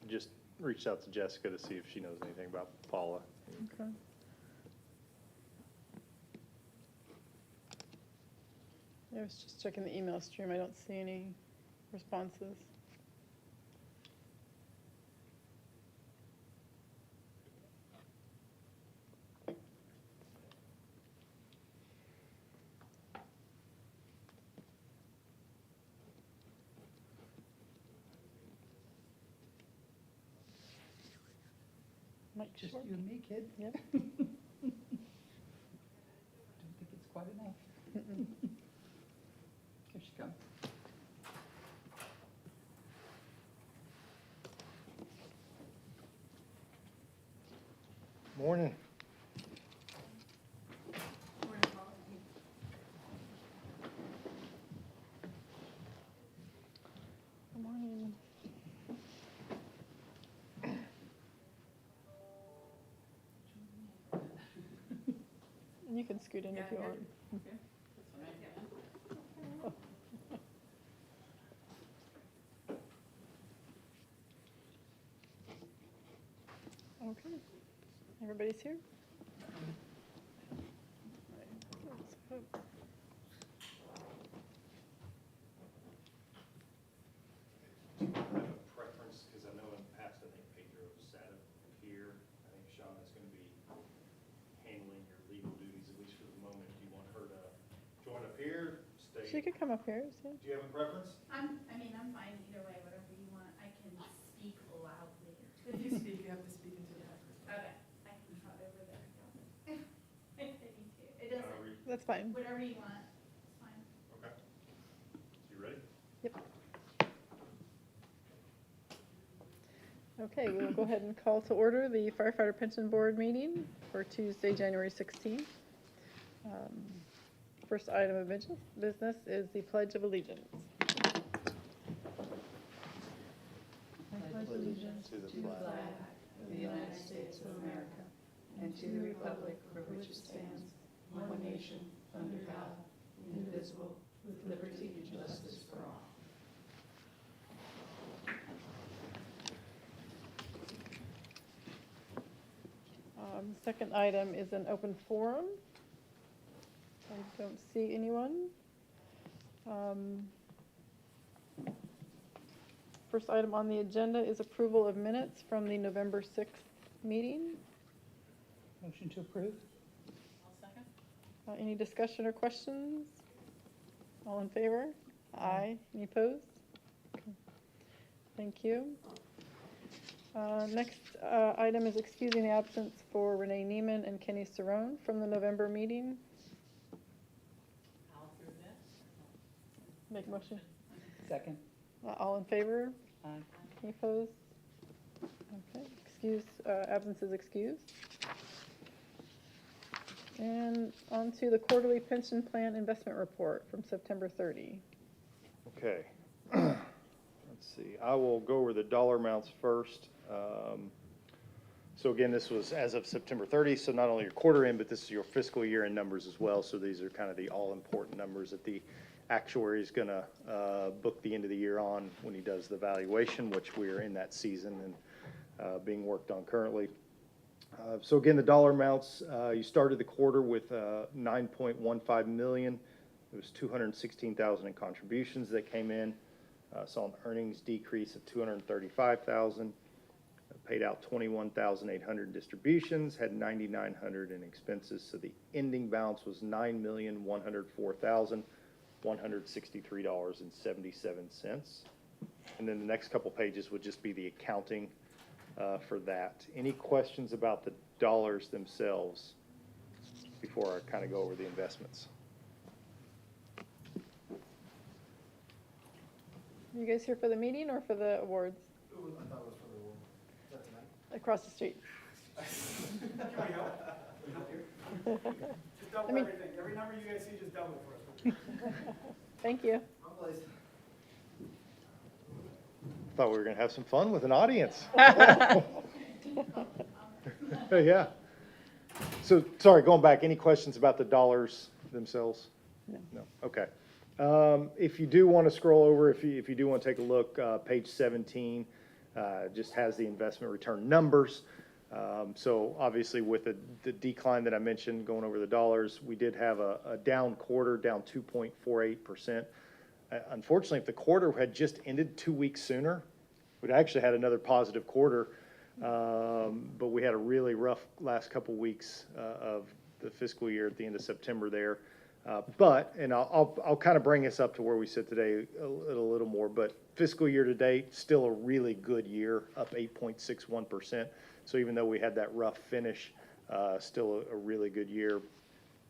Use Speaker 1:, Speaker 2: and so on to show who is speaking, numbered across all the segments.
Speaker 1: just reached out to Jessica to see if she knows anything about Paula.
Speaker 2: Okay. I was just checking the email stream. I don't see any responses. Mike
Speaker 3: Just
Speaker 2: Short.
Speaker 3: you and me, kid.
Speaker 2: Yep.
Speaker 3: Don't think it's quite enough.
Speaker 2: Mm-mm.
Speaker 3: Here she comes.
Speaker 1: Morning.
Speaker 2: Good morning. You can scoot in if you want. Okay, everybody's here? Right, let's vote.
Speaker 1: Do you have a preference, because I know in the past, I think Pedro sat up here. I think Sean is going to be handling your legal duties, at least for the moment. Do you want her to join up here, stay?
Speaker 2: She could come up here, so.
Speaker 1: Do you have a preference?
Speaker 4: I'm fine either way, whatever you want. I can speak loudly.
Speaker 5: If you speak, you have to speak into the microphone.
Speaker 4: Okay, I can try over there. If I need to. It doesn't,
Speaker 2: That's fine.
Speaker 4: whatever you want, it's fine.
Speaker 1: Okay. You ready?
Speaker 2: Yep. Okay, we'll go ahead and call to order the firefighter pension board meeting for Tuesday, January 16th. First item of business is the Pledge of Allegiance.
Speaker 3: I pledge allegiance to the flag of the United States of America and to the republic for which it stands, one nation, under God, indivisible, with liberty and justice for all.
Speaker 2: Second item is an open forum. I don't see anyone. First item on the agenda is approval of minutes from the November 6th meeting.
Speaker 3: Motion to approve?
Speaker 5: I'll second.
Speaker 2: Any discussion or questions? All in favor? Aye. Any opposed? Okay. Thank you. Next item is excusing the absence for Renee Neiman and Kenny Cerrone from the November meeting.
Speaker 5: I'll approve this.
Speaker 2: Make a motion.
Speaker 3: Second?
Speaker 2: All in favor?
Speaker 3: Aye.
Speaker 2: Any opposed? Okay, absence is excused. And on to the quarterly pension plan investment report from September 30.
Speaker 1: Okay. Let's see. I will go over the dollar amounts first. So again, this was as of September 30, so not only your quarter end, but this is your fiscal year end numbers as well. So these are kind of the all-important numbers that the actuary is going to book the end of the year on when he does the valuation, which we are in that season and being worked on currently. So again, the dollar amounts, you started the quarter with 9.15 million. It was 216,000 in contributions that came in. Saw an earnings decrease of 235,000. Paid out 21,800 in distributions, had 9,900 in expenses. So the ending balance was $9,104,163.77. And then the next couple pages would just be the accounting for that. Any questions about the dollars themselves before I kind of go over the investments?
Speaker 2: You guys here for the meeting or for the awards?
Speaker 6: I thought it was for the award. Is that tonight?
Speaker 2: Across the street.
Speaker 6: Can we help? Can we help you? Just double
Speaker 2: I mean-
Speaker 6: everything. Every number you guys see, just double it for us.
Speaker 2: Thank you.
Speaker 6: Wrong place.
Speaker 1: Thought we were going to have some fun with an audience. Yeah. So, sorry, going back, any questions about the dollars themselves?
Speaker 2: No.
Speaker 1: No, okay. If you do want to scroll over, if you do want to take a look, page 17, just has the investment return numbers. So obviously with the decline that I mentioned, going over the dollars, we did have a down quarter, down 2.48%. Unfortunately, if the quarter had just ended 2 weeks sooner, we'd actually had another positive quarter. But we had a really rough last couple weeks of the fiscal year at the end of September there. And I'll kind of bring us up to where we sit today a little more, but fiscal year to date, still a really good year, up 8.61%. So even though we had that rough finish, still a really good year.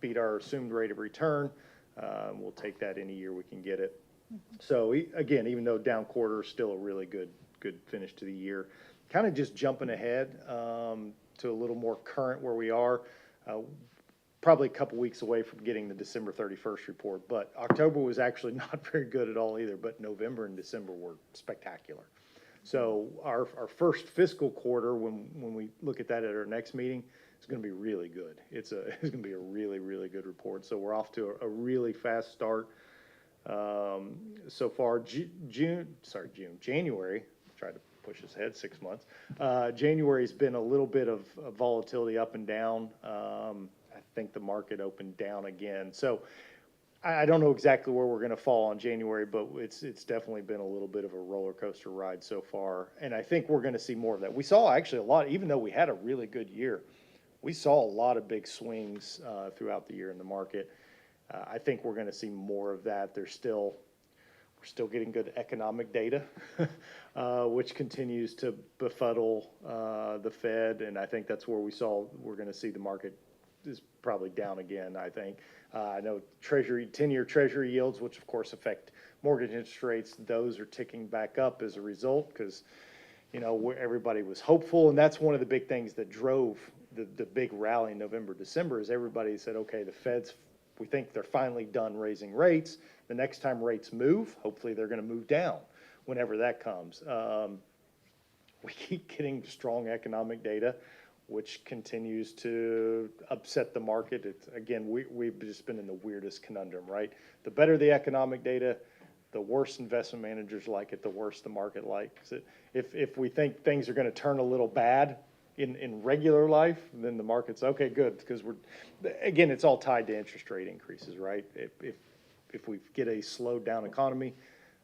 Speaker 1: Beat our assumed rate of return. We'll take that any year we can get it. So again, even though down quarter, still a really good finish to the year. Kind of just jumping ahead to a little more current where we are. Probably a couple weeks away from getting the December 31st report, but October was actually not very good at all either, but November and December were spectacular. So our first fiscal quarter, when we look at that at our next meeting, it's going to be really good. It's going to be a really, really good report. So we're off to a really fast start. So far, January, tried to push us ahead 6 months. January's been a little bit of volatility up and down. I think the market opened down again. So I don't know exactly where we're going to fall on January, but it's definitely been a little bit of a roller coaster ride so far. And I think we're going to see more of that. We saw actually a lot, even though we had a really good year, we saw a lot of big swings throughout the year in the market. I think we're going to see more of that. We're still getting good economic data, which continues to befuddle the Fed. And I think that's where we're going to see the market is probably down again, I think. I know 10-year Treasury yields, which of course affect mortgage interest rates, those are ticking back up as a result because, everybody was hopeful. And that's one of the big things that drove the big rally in November, December is everybody said, okay, the Fed's, we think they're finally done raising rates. The next time rates move, hopefully they're going to move down whenever that comes. We keep getting strong economic data, which continues to upset the market. Again, we've just been in the weirdest conundrum, right? The better the economic data, the worse investment managers like it, the worse the market likes it. If we think things are going to turn a little bad in regular life, then the market's okay, good, because again, it's all tied to interest rate increases, right? If we get a slowed down economy,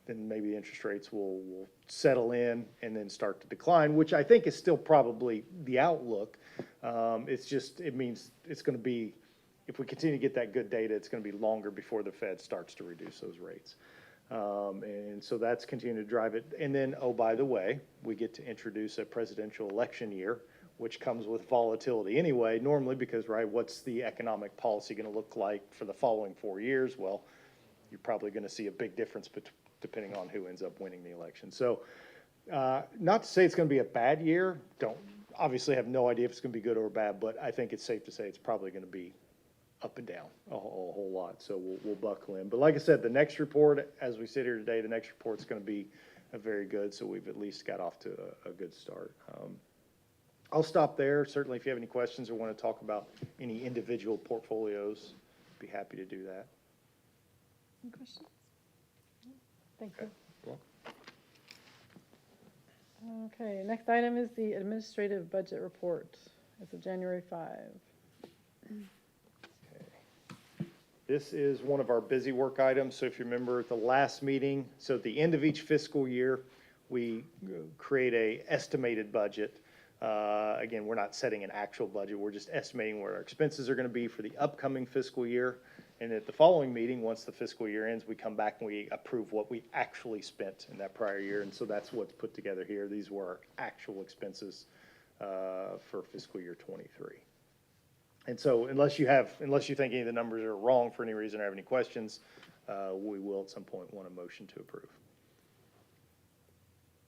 Speaker 1: then maybe interest rates will settle in and then start to decline, which I think is still probably the outlook. It means it's going to be, if we continue to get that good data, it's going to be longer before the Fed starts to reduce those rates. And so that's continuing to drive it. And then, oh, by the way, we get to introduce a presidential election year, which comes with volatility anyway, normally because, right, what's the economic policy going to look like for the following 4 years? Well, you're probably going to see a big difference depending on who ends up winning the election. So not to say it's going to be a bad year. Don't obviously have no idea if it's going to be good or bad, but I think it's safe to say it's probably going to be up and down a whole lot. So we'll buckle in. But like I said, the next report, as we sit here today, the next report's going to be very good. So we've at least got off to a good start. I'll stop there. Certainly, if you have any questions or want to talk about any individual portfolios, be happy to do that.
Speaker 2: Any questions? Thank you.
Speaker 1: Well,
Speaker 2: Okay, next item is the administrative budget report as of January 5.
Speaker 1: this is one of our busy work items. So if you remember at the last meeting, so at the end of each fiscal year, we create a estimated budget. Again, we're not setting an actual budget. We're just estimating where our expenses are going to be for the upcoming fiscal year. And at the following meeting, once the fiscal year ends, we come back and we approve what we actually spent in that prior year. And so that's what's put together here. These were our actual expenses for fiscal year 23. And so unless you think any of the numbers are wrong for any reason or have any questions, we will at some point want a motion to approve.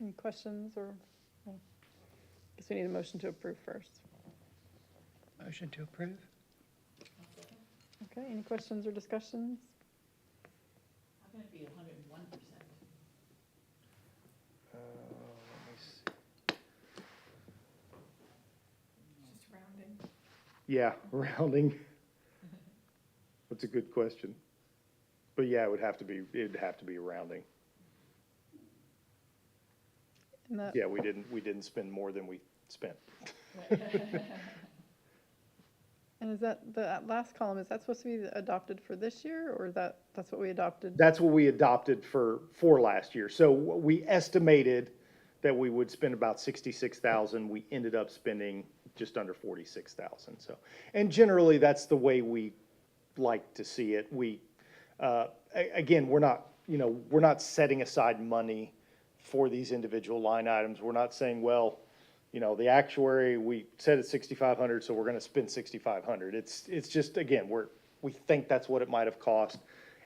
Speaker 2: Any questions or, well, I guess we need a motion to approve first.
Speaker 7: Motion to approve?
Speaker 2: Okay, any questions or discussions?
Speaker 5: How can it be 101%?
Speaker 1: Let me see.
Speaker 5: Just rounding.
Speaker 1: Yeah, rounding. That's a good question. But yeah, it'd have to be rounding.
Speaker 2: in that?
Speaker 1: Yeah, we didn't spend more than we spent.
Speaker 2: And is that, the last column, is that supposed to be adopted for this year, or that's what we adopted?
Speaker 1: That's what we adopted for last year. So we estimated that we would spend about 66,000. We ended up spending just under 46,000. So, and generally, that's the way we like to see it. We, again, we're not setting aside money for these individual line items. We're not saying, well, the actuary, we said it's 6,500, so we're going to spend 6,500. It's just, again, we think that's what it might have cost.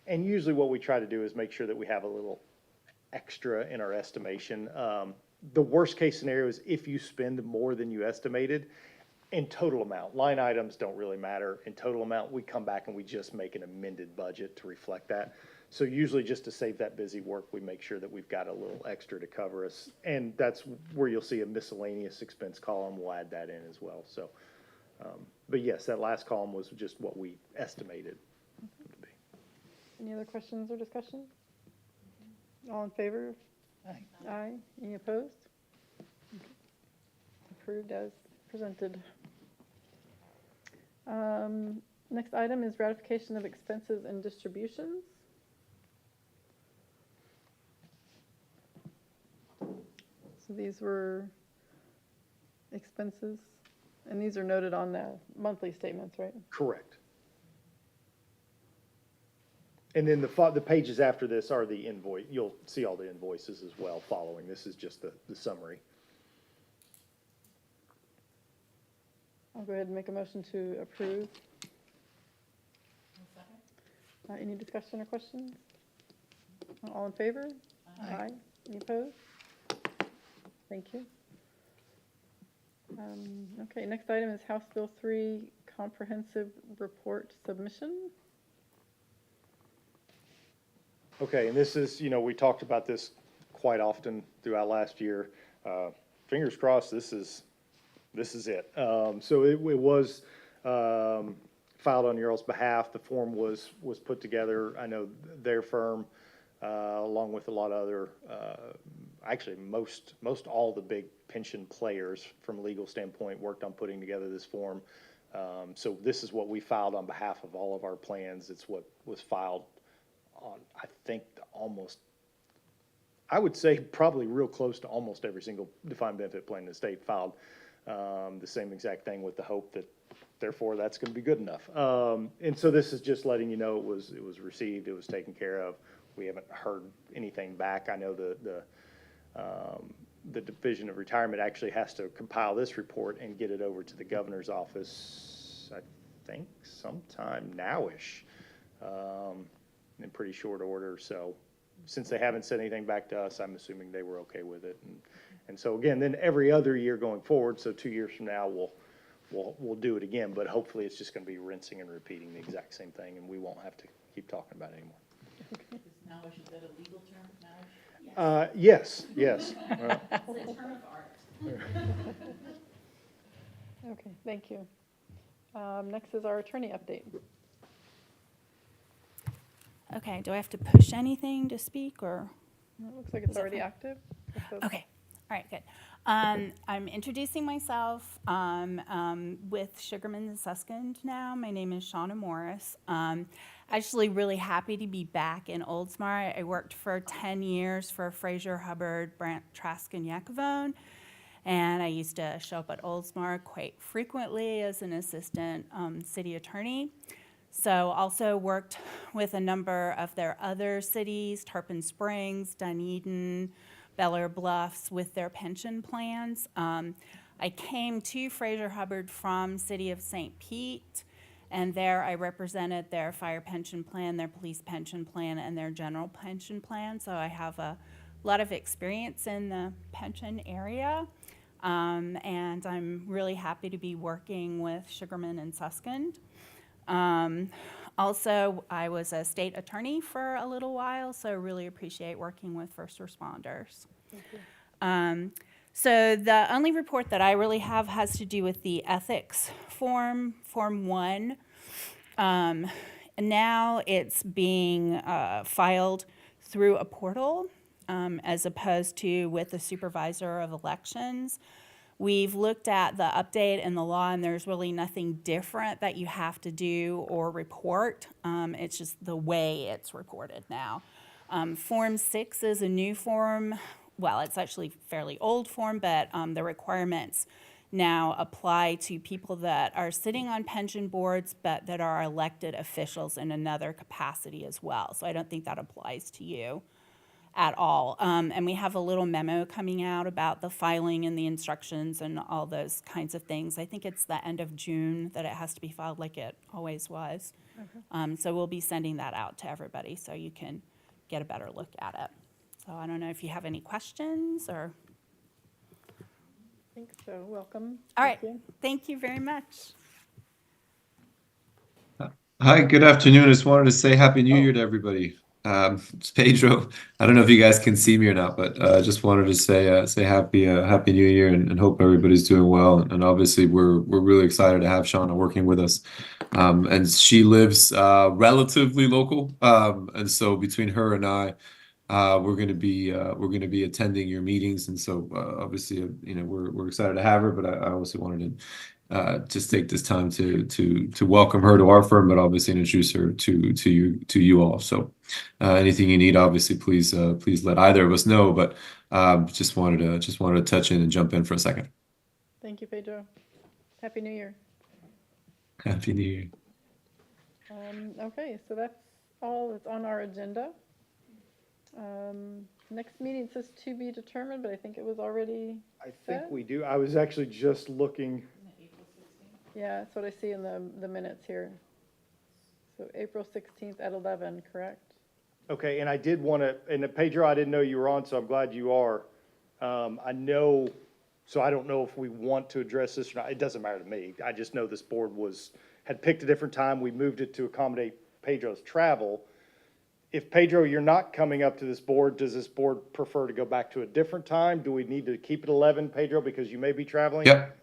Speaker 1: And usually what we try to do is make sure that we have a little extra in our estimation. The worst case scenario is if you spend more than you estimated in total amount. Line items don't really matter. In total amount, we come back and we just make an amended budget to reflect that. So usually just to save that busy work, we make sure that we've got a little extra to cover us. And that's where you'll see a miscellaneous expense column. We'll add that in as well. So, but yes, that last column was just what we estimated it to be.
Speaker 2: Any other questions or discussion? All in favor?
Speaker 7: Aye.
Speaker 2: Aye. Any opposed? Okay. Approved as presented. Next item is ratification of expenses and distributions. So these were expenses, and these are noted on the monthly statements, right?
Speaker 1: Correct. And then the pages after this are the invoice. You'll see all the invoices as well following. This is just the summary.
Speaker 2: I'll go ahead and make a motion to approve. Any discussion or questions? All in favor? Aye. Any opposed? Thank you. Okay, next item is House Bill 3 Comprehensive Report Submission.
Speaker 1: Okay, and this is, we talked about this quite often throughout last year. Fingers crossed, this is it. So it was filed on your all's behalf. The form was put together. I know their firm, along with a lot of other, actually most all the big pension players from a legal standpoint worked on putting together this form. So this is what we filed on behalf of all of our plans. It's what was filed on, I think, I would say probably real close to almost every single defined benefit plan in the state filed the same exact thing, with the hope that therefore that's going to be good enough. And so this is just letting you know it was received, it was taken care of. We haven't heard anything back. I know the Division of Retirement actually has to compile this report and get it over to the governor's office, I think sometime now-ish, in pretty short order. So since they haven't said anything back to us, I'm assuming they were okay with it. And so again, then every other year going forward, so 2 years from now, we'll do it again, but hopefully it's just going to be rinsing and repeating the exact same thing, and we won't have to keep talking about it anymore.
Speaker 5: Is nowish, is that a legal term, nowish?
Speaker 1: Yes.
Speaker 5: It's a term of art.
Speaker 2: Okay, thank you. Next is our attorney update.
Speaker 8: Okay, do I have to push anything to speak, or?
Speaker 2: It looks like it's
Speaker 8: Is that
Speaker 2: already
Speaker 8: fine?
Speaker 2: active.
Speaker 8: Okay, all right, good. I'm introducing myself with Sugarman and Susskind now. My name is Shauna Morris. Actually really happy to be back in Oldsmar. I worked for 10 years for Fraser, Hubbard, Brandt, Trask, and Yakavone. And I used to show up at Oldsmar quite frequently as an assistant city attorney. So also worked with a number of their other cities, Tarpon Springs, Dunedin, Bel Air Bluffs, with their pension plans. I came to Fraser Hubbard from City of St. Pete, and there I represented their fire pension plan, their police pension plan, and their general pension plan. So I have a lot of experience in the pension area, and I'm really happy to be working with Sugarman and Susskind. Also, I was a state attorney for a little while, so really appreciate working with first responders. So the only report that I really have has to do with the ethics form, Form 1. Now it's being filed through a portal. as opposed to with the supervisor of elections. We've looked at the update in the law, and there's really nothing different that you have to do or report. It's just the way it's reported now. Form 6 is a new form. Well, it's actually fairly old form, but the requirements now apply to people that are sitting on pension boards, but that are elected officials in another capacity as well. So I don't think that applies to you at all. And we have a little memo coming out about the filing and the instructions and all those kinds of things. I think it's the end of June that it has to be filed like it always was. So we'll be sending that out to everybody so you can get a better look at it. So I don't know if you have any questions or,
Speaker 2: I think so. Welcome.
Speaker 8: all right,
Speaker 2: Thank you.
Speaker 8: thank you very much.
Speaker 9: Hi, good afternoon. I just wanted to say Happy New Year to everybody. It's Pedro. I don't know if you guys can see me or not, but just wanted to say Happy New Year and hope everybody's doing well. And obviously, we're really excited to have Shauna working with us. And she lives relatively local, and so between her and I, we're going to be attending your meetings. And so obviously, you know, we're excited to have her. But I also wanted to just take this time to welcome her to our firm, but obviously introduce her to you all. So anything you need, obviously, please let either of us know. But just wanted to touch in and jump in for a second.
Speaker 2: Thank you, Pedro. Happy New Year.
Speaker 9: Happy New Year.
Speaker 2: Okay, so that's all that's on our agenda. Next meeting says to be determined, but I think it was already
Speaker 1: I think
Speaker 2: set.
Speaker 1: we do. I was actually just looking.
Speaker 2: Yeah, that's what I see in the minutes here. So April 16th at 11, correct?
Speaker 1: Okay, and I did want to, and Pedro, I didn't know you were on, so I'm glad you are. I know, so I don't know if we want to address this or not. It doesn't matter to me. I just know this board had picked a different time. We moved it to accommodate Pedro's travel. If Pedro, you're not coming up to this board, does this board prefer to go back to a different time? Do we need to keep it 11, Pedro, because you may be traveling?
Speaker 9: Yep.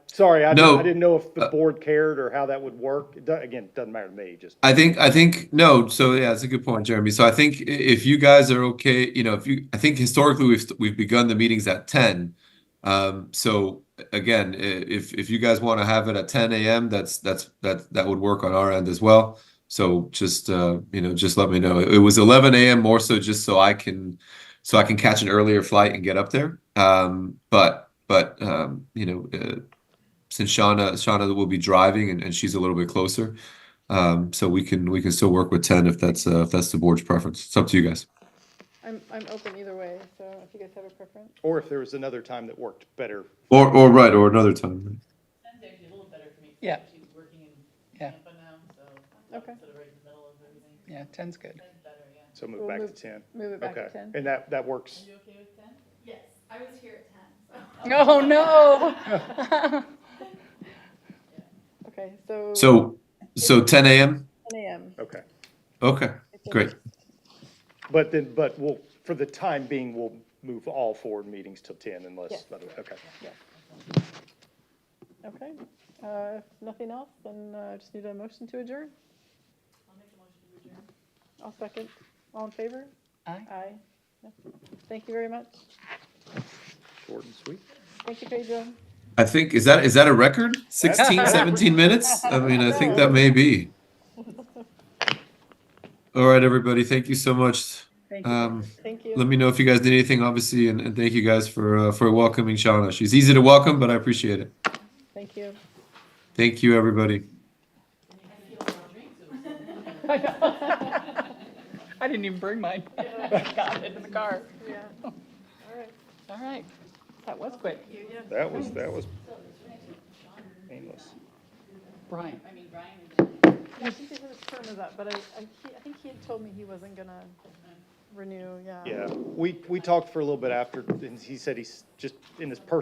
Speaker 1: Sorry, I
Speaker 9: No.
Speaker 1: didn't know if the board cared or how that would work. Again, it doesn't matter to me, just.
Speaker 9: I think no. So yeah, it's a good point, Jeremy. So I think if you guys are okay, you know, I think historically we've begun the meetings at 10. So again, if you guys want to have it at 10 a.m., that would work on our end as well. So just just let me know. It was 11 a.m. more so just so I can catch an earlier flight and get up there. But since Shauna will be driving and she's a little bit closer, so we can still work with 10 if that's the board's preference. It's up to you guys.
Speaker 2: I'm open either way, so if you guys have a preference.
Speaker 1: Or if there was another time that worked better.
Speaker 9: Or another time.
Speaker 5: 10's actually a little better for me.
Speaker 7: Yeah.
Speaker 5: She's working in
Speaker 7: Yeah.
Speaker 5: Tampa now, so
Speaker 2: Okay.
Speaker 5: sort of right in the middle of everything.
Speaker 7: Yeah, 10's good.
Speaker 5: 10's better, yeah.
Speaker 1: So move
Speaker 2: We'll
Speaker 1: back
Speaker 2: move-
Speaker 1: to 10.
Speaker 2: Move it back to
Speaker 1: Okay,
Speaker 2: 10.
Speaker 1: and that works.
Speaker 5: Are you okay with 10?
Speaker 4: Yes, I was here at 10, so.
Speaker 2: Oh, no. Okay,
Speaker 9: So 10 a.m.
Speaker 2: 10 a.m.
Speaker 1: Okay.
Speaker 9: Okay, great.
Speaker 1: But we'll, for the time being, we'll move all forward meetings till 10 unless,
Speaker 2: Yes.
Speaker 1: okay.
Speaker 2: Okay, if nothing else, then I just need a motion to adjourn.
Speaker 5: I'll make a motion to adjourn.
Speaker 2: I'll second. All in favor?
Speaker 7: Aye.
Speaker 2: Aye. Yeah. Thank you very much.
Speaker 1: Short and sweet.
Speaker 2: Thank you, Pedro.
Speaker 9: I think is that a record? 16, 17 minutes? I mean, I think that may be. All right, everybody. Thank you so much.
Speaker 7: Thank you.
Speaker 2: Thank you.
Speaker 9: Let me know if you guys need anything, obviously, and thank you guys for welcoming Shauna. She's easy to welcome, but I appreciate it.
Speaker 2: Thank you.
Speaker 9: Thank you, everybody.
Speaker 7: I didn't even bring mine. Got it in the car.
Speaker 2: Yeah. All right.
Speaker 7: All right. That was quick.
Speaker 1: That was painless.
Speaker 7: Brian.
Speaker 5: I mean, Brian is.
Speaker 2: Yeah, I think his term is up, but I think he had told me he wasn't gonna renew, yeah.
Speaker 1: Yeah, we talked for a little bit after, and he said he's just in his personal